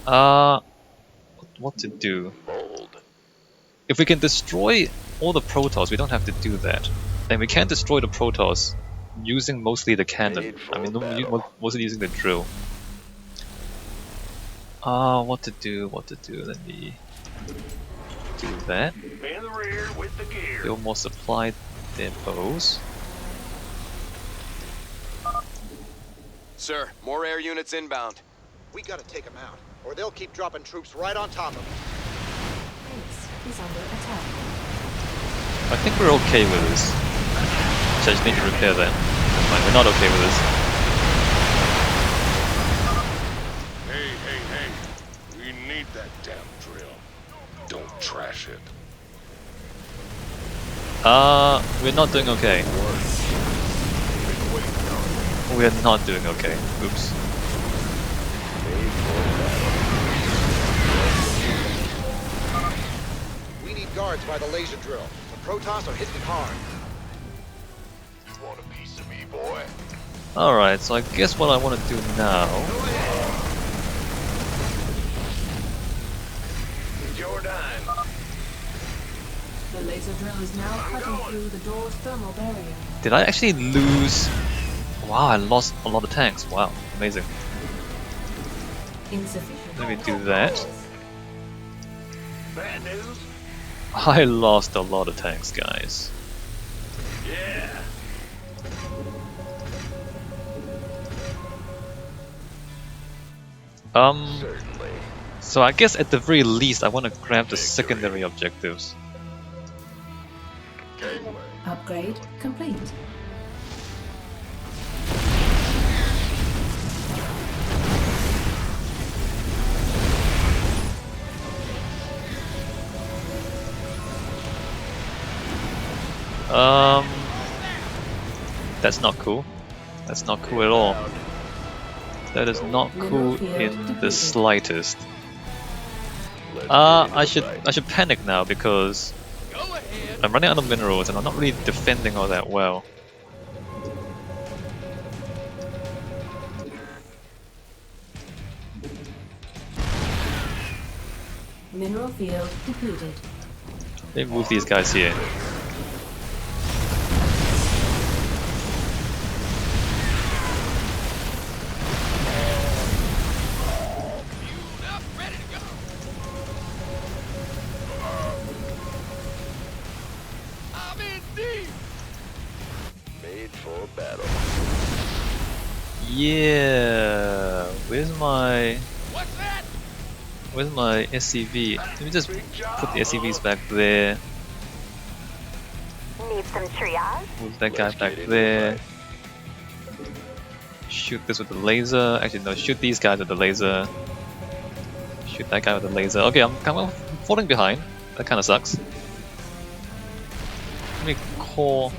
What to do? If we can destroy all the Protoss, we don't have to do that. And we can destroy the Protoss using mostly the cannon. I mean, mostly using the drill. What to do? Let me do that. Build more supply depots. Sir, more air units inbound. We gotta take them out, or they'll keep dropping troops right on top of them. Base is under attack. I think we're okay with this. So I just need to repair that. Fine, we're not okay with this. Hey. We need that damn drill. Don't trash it. We're not doing okay. We're not doing okay. Oops. We need guards by the laser drill. The Protoss are hitting hard. You want a piece of me, boy? Alright, so I guess what I want to do now... It's your dime. The laser drill is now cutting through the door's thermal barrier. Did I actually lose... Wow, I lost a lot of tanks. Wow, amazing. Insufficient. Let me do that. Bad news? I lost a lot of tanks, guys. Yeah. Certainly. So I guess at the very least I want to grab the secondary objectives. Upgrade complete. That's not cool. That's not cool at all. That is not cool in the slightest. I should panic now because I'm running out of minerals and I'm not really defending all that well. Mineral field depleted. Let me move these guys here. Made for battle. Yeah, where's my SCV? Let me just put the SCVs back there. Need some triage? Move that guy back there. Shoot this with the laser. Actually, no, shoot these guys with the laser. Shoot that guy with the laser. Okay, I'm kind of falling behind. That kind of sucks. Let me call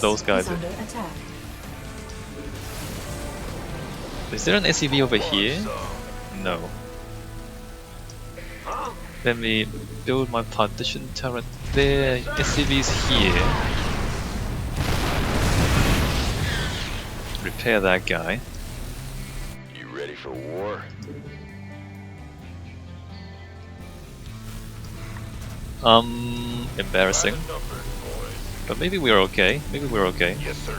those guys. Under attack. Is there an SCV over here? No. Let me build my partition turret there. SCV's here. Repair that guy. You ready for war? Embarrassing. But maybe we're okay. Maybe we're okay. Yes, sir.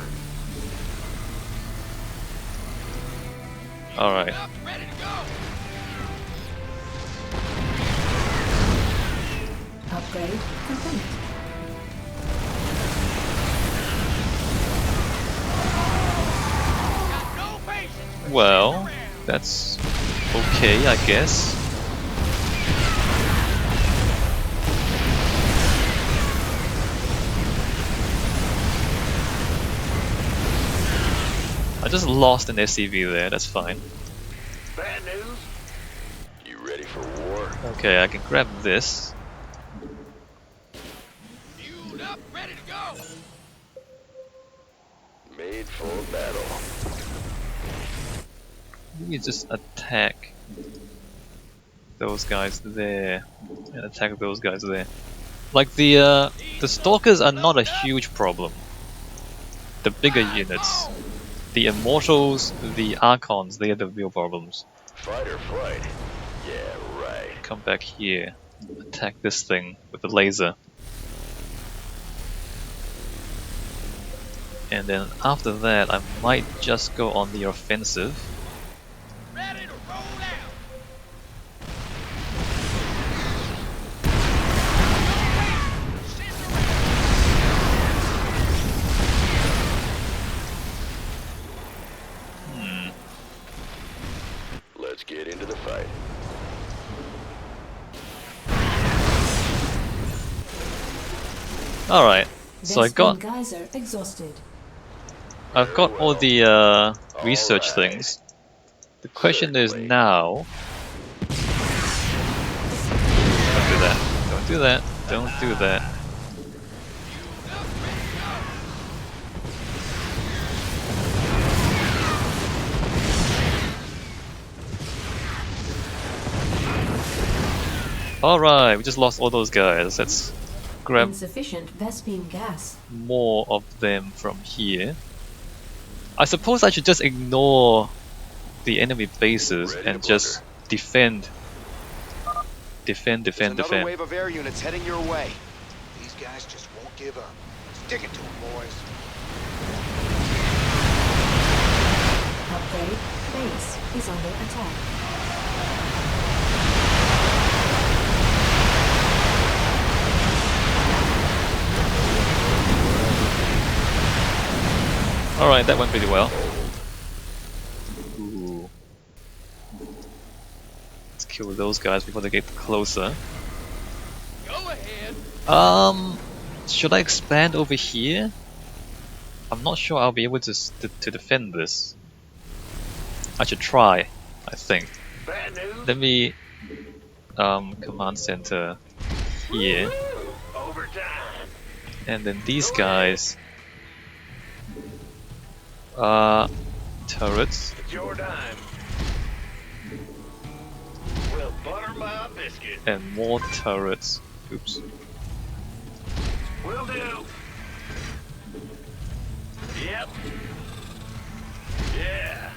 Alright. Upgrade complete. Well, that's okay, I guess. I just lost an SCV there, that's fine. Bad news? You ready for war? Okay, I can grab this. Fueled up, ready to go. Made for battle. Maybe just attack those guys there and attack those guys there. Like the stalkers are not a huge problem. The bigger units, the Immortals, the Archons, they are the real problems. Fight or flight. Yeah, right. Come back here. Attack this thing with the laser. And then after that, I might just go on the offensive. Ready to roll out. Let's get into the fight. Alright, so I've got Geyser exhausted. all the research Alright. things. The question is Certainly. now. Don't do that. Don't do that. Don't do that. Alright, we just lost all those guys. Let's grab Insufficient Vespine gas. more of them from here. I suppose I should just ignore the enemy bases Ready and to just defend. Defend, There's defend, another defend. wave of air units heading your way. These guys just won't give up. Stick it to them, boys. Upgrade. Base is under attack. Alright, that went pretty well. Ooh. Let's kill those guys before they get closer. Go ahead. Should I expand over here? I'm not sure I'll be able to to defend this. I should try, I think. Bad news. Let me command center here, Overtime. and then these guys turrets, It's your dime. We'll butter my biscuit. and more turrets. Oops. Will do. Yep. Yeah.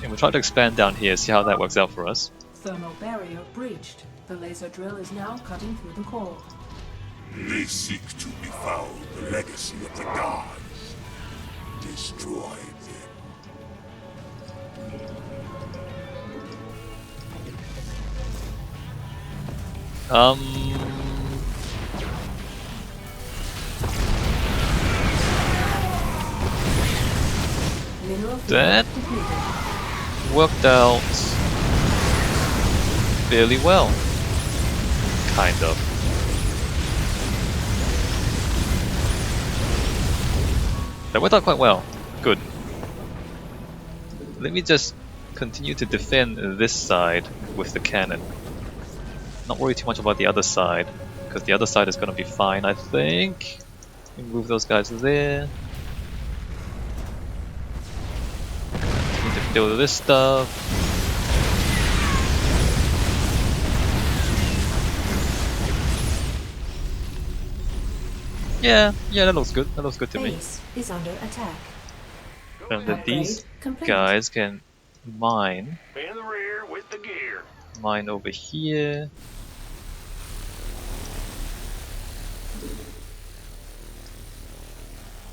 And we'll try to expand down here, see how that works out for us. Thermal barrier breached. The laser drill is now cutting through the core. They seek to befoul the legacy of the gods. Destroy them. Mineral field That depleted. worked out fairly well. Kind of. That worked out quite well. Good. Let me just continue to defend this side with the cannon. Not worry too much about the other side, because the other side is going to be fine, I think. Move those guys there. Need to build this stuff. Yeah, that looks good. That looks good to me. Base is under attack. And then these Upgrade complete. guys can mine In the rear with the gear. over here.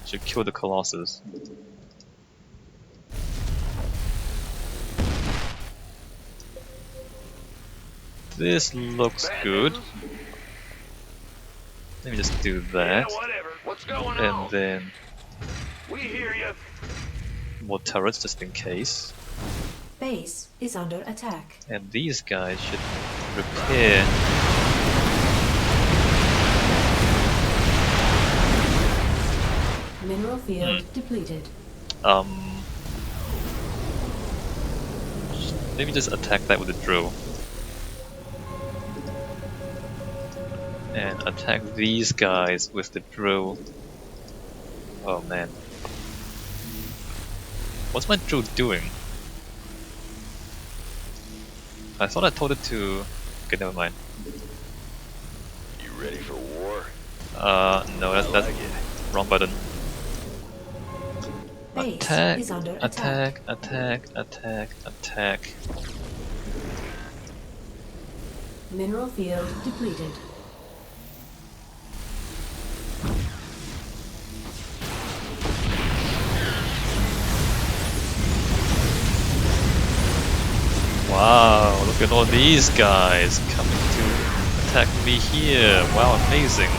Should kill the Colossus. This looks Bad good. news. Let me just do Yeah, that. whatever. What's going And on? then We hear you. more turrets just in case. Base is under attack. And these guys should repair. Mineral field depleted. Let me just attack that with a drill. And attack these guys with the drill. Oh man. What's my drill doing? I thought I told it to... Okay, never mind. You ready for war? No, that's like it. wrong button. base Attack, is under attack. attack. Mineral field depleted. Wow, look at all these guys coming to attack me here. Wow, amazing.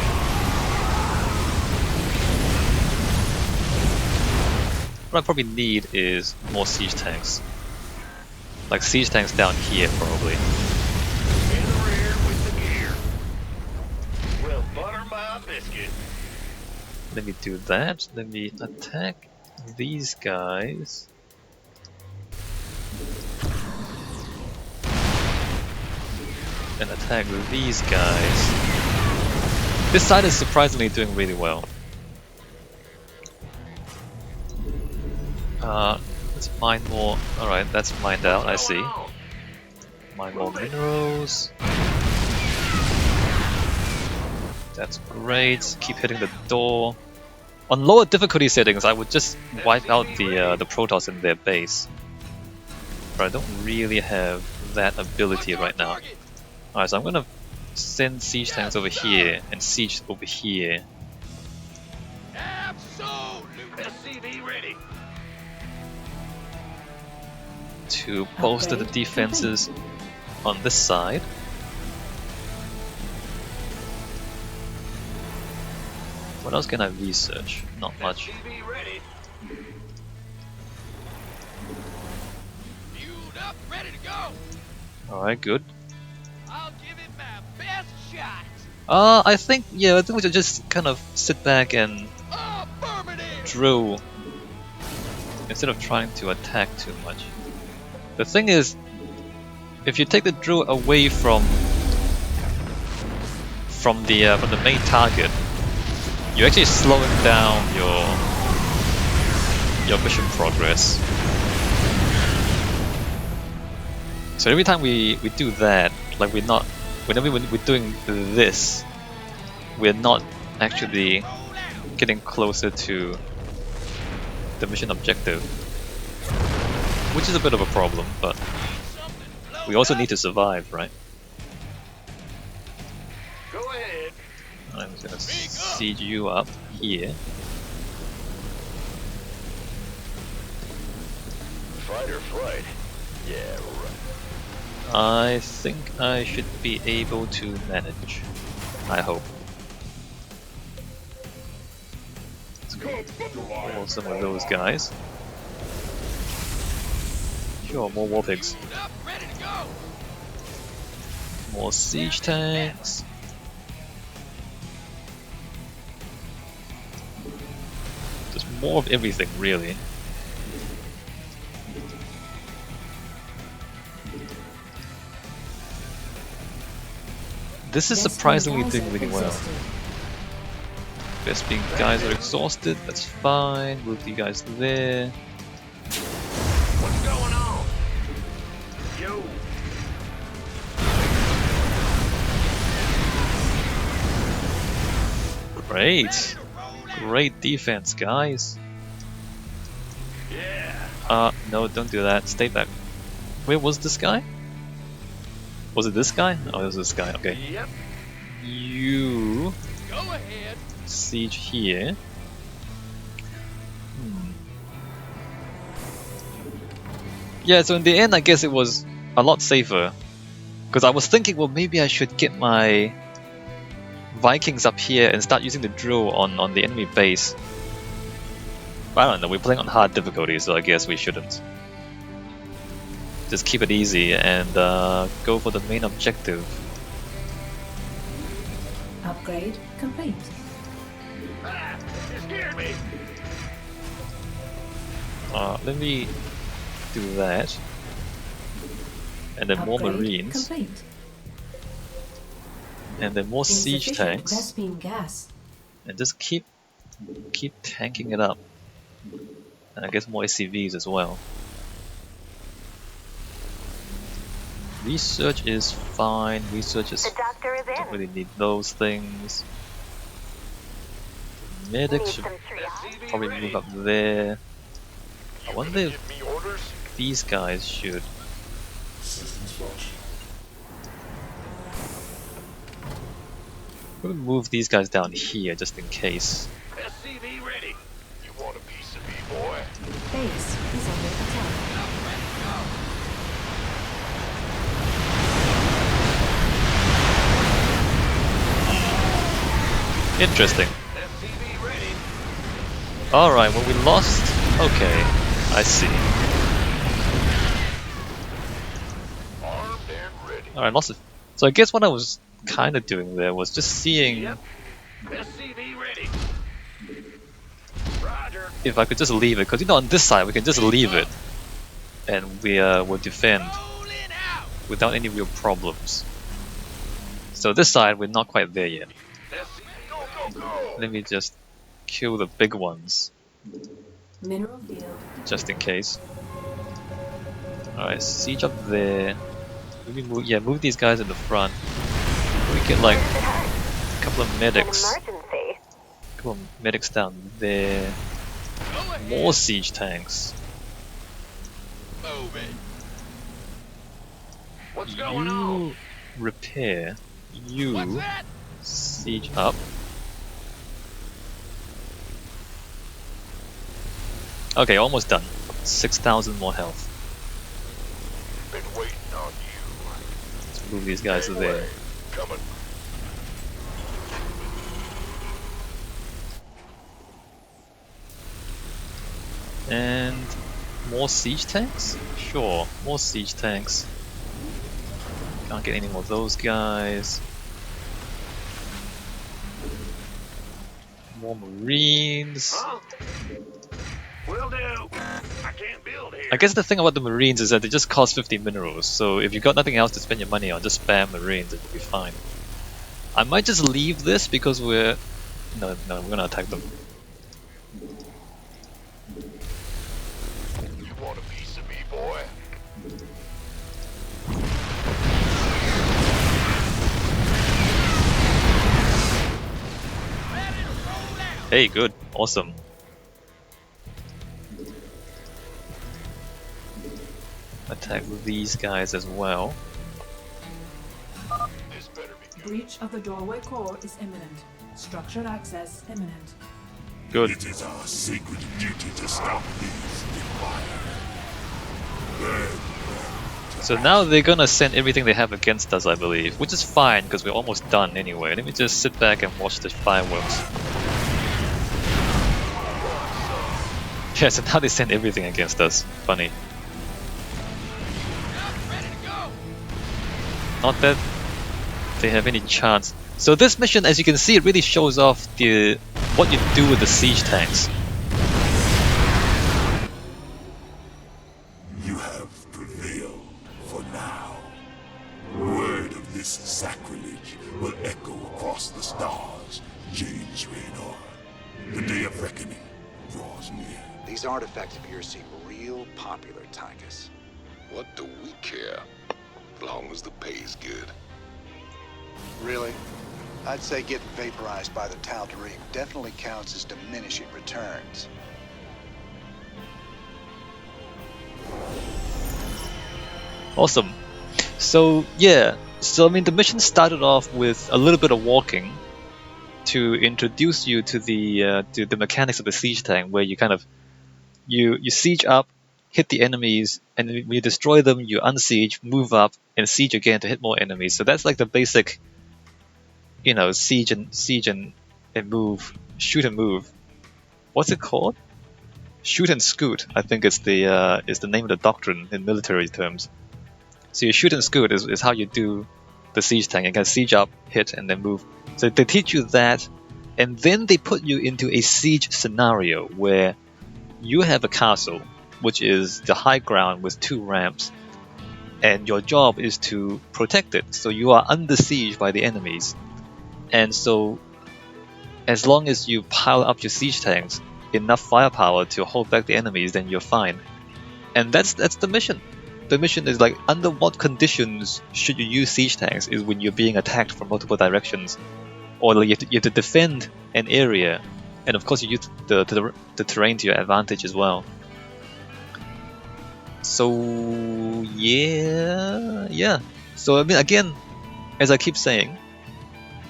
What I probably need is more siege tanks. Like siege tanks down here, probably. In the rear with the gear. Well, butter my biscuit. Let me do that. Let me attack these guys. And attack these guys. This side is surprisingly doing really well. Let's mine more. Alright, that's mined out, I see. Mine more minerals. That's great. Keep hitting the door. On lower difficulty settings, I would just wipe out the Protoss in their base. But I don't really have that ability right now. Alright, so I'm gonna send siege tanks over here and siege over here. Absolutely. SCV ready. To bolster the defenses on this side. What else can I research? Not much. SCV ready. Fueled up, ready to go. Alright, good. I'll give it my best shot. I think we should just kind of sit back and Affirmative. drill instead of trying to attack too much. The thing is, if you take the drill away from the main target, you're actually slowing down your mission progress. So every time we do that, like whenever we're doing this, we're not actually getting closer to the mission objective, which is a bit of a problem, but we also need to survive, right? Go ahead. I'm just gonna siege you up here. Fight or flight. Yeah, right. I think I should be able to manage. I hope. Or some of those guys. Sure, more war pigs. Fueled up, ready to go. More siege tanks. Just more of everything, really. This is surprisingly doing really well. Vespene guys are exhausted, that's fine. Move you guys there. What's going on? Yo. Great. Great defense, guys. Yeah. No, don't do that. Stay back. Where was this guy? Was it this guy? Oh, it was this guy. Okay. Yep. You Go ahead. siege here. Yeah, so in the end, I guess it was a lot safer. Because I was thinking, well, maybe I should get my Vikings up here and start using the drill on the enemy base. But I don't know, we're playing on hard difficulty, so I guess we shouldn't. Just keep it easy and go for the main objective. Upgrade complete. Ah, you scared me. Let me do that. And then more Upgrade marines. complete. And then more siege Insufficient tanks. Vespene gas. And just keep tanking it up. And I guess more SCVs as well. Research is fine. Research is... Don't really need those things. Medics should probably move up there. I wonder if Give me orders? these guys should. Systems function. We'll move these guys down here just in case. SCV ready. You want a piece of me, boy? Base is under attack. Interesting. SCV ready. Alright, well we lost. Okay, I see. Armed and ready. Alright, lost it. So I guess what I was kind of doing there was just seeing Yep. SCV ready. Roger. if I could just leave it, because you know on this side we can just leave it and we will defend Rolling out. without any real problems. So this side we're not quite there yet. SCV go, go, go. Let me just kill the big ones Mineral field. just in case. Alright, siege up there. Maybe move these guys in the front. We get like a couple of medics. Emergency. Couple of medics down there. More siege tanks. Move it. What's going on? You repair. You What's that? siege up. Okay, almost done. 6,000 more health. Been waiting on you. Let's move these guys there. Coming. And more siege tanks? Sure, more siege tanks. Can't get any more of those guys. More marines. Huh? Will do. I can't build here. I guess the thing about the marines is that they just cost 50 minerals, so if you've got nothing else to spend your money on, just spam marines and you'll be fine. I might just leave this because we're... No, we're gonna attack them. You want a piece of me, boy? Hey, good. Awesome. Attack these guys as well. This better be good. Breach of the doorway core is imminent. Structured access imminent. Good. It is our sacred duty to stop these Empire. Then, So now they're gonna send everything they have against us, I believe, which is fine because we're almost done anyway. Let me just sit back and watch the fireworks. Yeah, so now they send everything against us. Funny. Not that they have any chance. So this mission, as you can see, it really shows off the what you do with the siege tanks. you have prevailed for now. Word of this sacrilege will echo across the stars, James Raynor. The day of reckoning draws near. These artifacts of yours seem real popular, Tychus. What do we care? As long as the pay's good. Really? I'd say getting vaporized by the Tal'Darim definitely counts as diminishing returns. Awesome. So yeah, so I mean the mission started off with a little bit of walking to introduce you to the mechanics of the siege tank, where you kind of you siege up, hit the enemies, and when you destroy them, you unsiege, move up, and siege again to hit more enemies. So that's like the basic, you know, siege and move, shoot and move. What's it called? Shoot and scoot, I think is the name of the doctrine in military terms. So you shoot and scoot is how you do the siege tank. You can siege up, hit, and then move. So they teach you that, and then they put you into a siege scenario where you have a castle, which is the high ground with 2 ramps, and your job is to protect it. So you are under siege by the enemies, and so as long as you pile up your siege tanks, enough firepower to hold back the enemies, then you're fine. And that's the mission. The mission is like, under what conditions should you use siege tanks is when you're being attacked from multiple directions, or like you have to defend an area, and of course you use the terrain to your advantage as well. So yeah. So I mean, again, as I keep saying,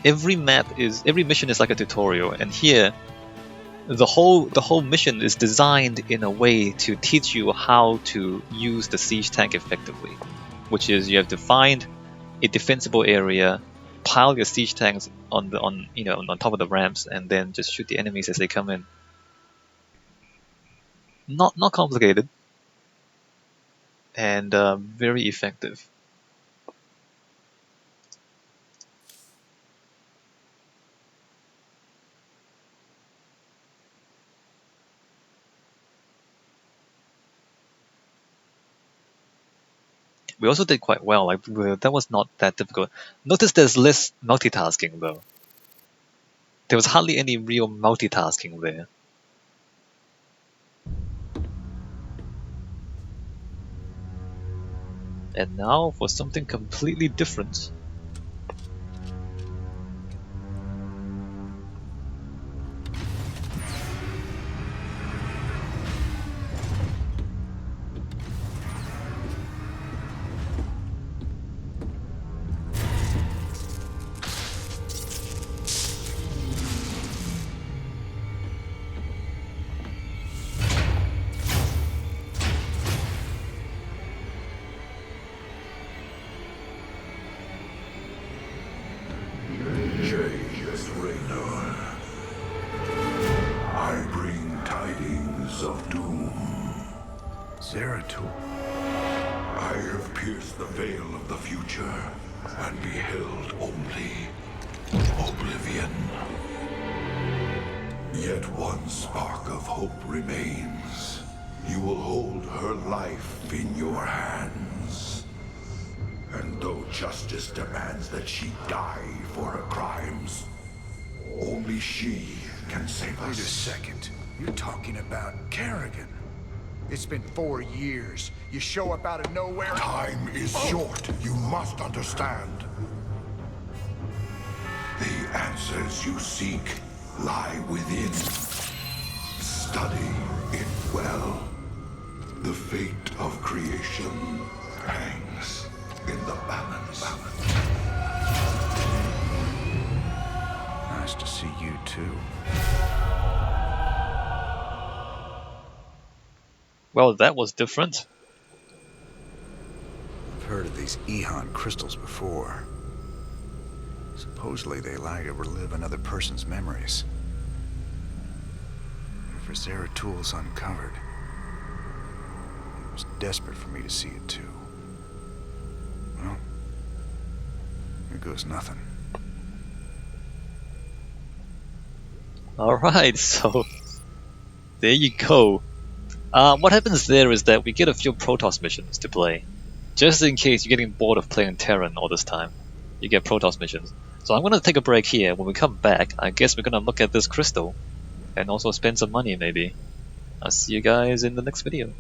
every mission is like a tutorial, and here the whole mission is designed in a way to teach you how to use the siege tank effectively, which is you have to find a defensible area, pile your siege tanks on top of the ramps, and then just shoot the enemies as they come in. Not complicated, and very effective. We also did quite well. Like that was not that difficult. Notice there's less multitasking though. There was hardly any real multitasking there. And now for something completely different. Changes, Raynor. I bring tidings of doom. Zeratul. I have pierced the veil of the future and beheld only oblivion. Yet one spark of hope remains. You will hold her life in your hands. And though justice demands that she die for her crimes, only she can save us. Wait a second. You're talking about Kerrigan. It's been 4 years. You show up out of nowhere. Time is short. You must understand. The answers you seek lie within. Study it well. The fate of creation hangs in the balance. Nice to see you too. Well, that was different. I've heard of these Ehan crystals before. Supposedly they allow you to relive another person's memories. And for Zeratul's uncovered, he was desperate for me to see it too. Well, here goes nothing. Alright, so there you go. What happens there is that we get a few Protoss missions to play. Just in case you're getting bored of playing Terran all this time, you get Protoss missions. So I'm gonna take a break here. When we come back, I guess we're gonna look at this crystal and also spend some money maybe. I'll see you guys in the next video.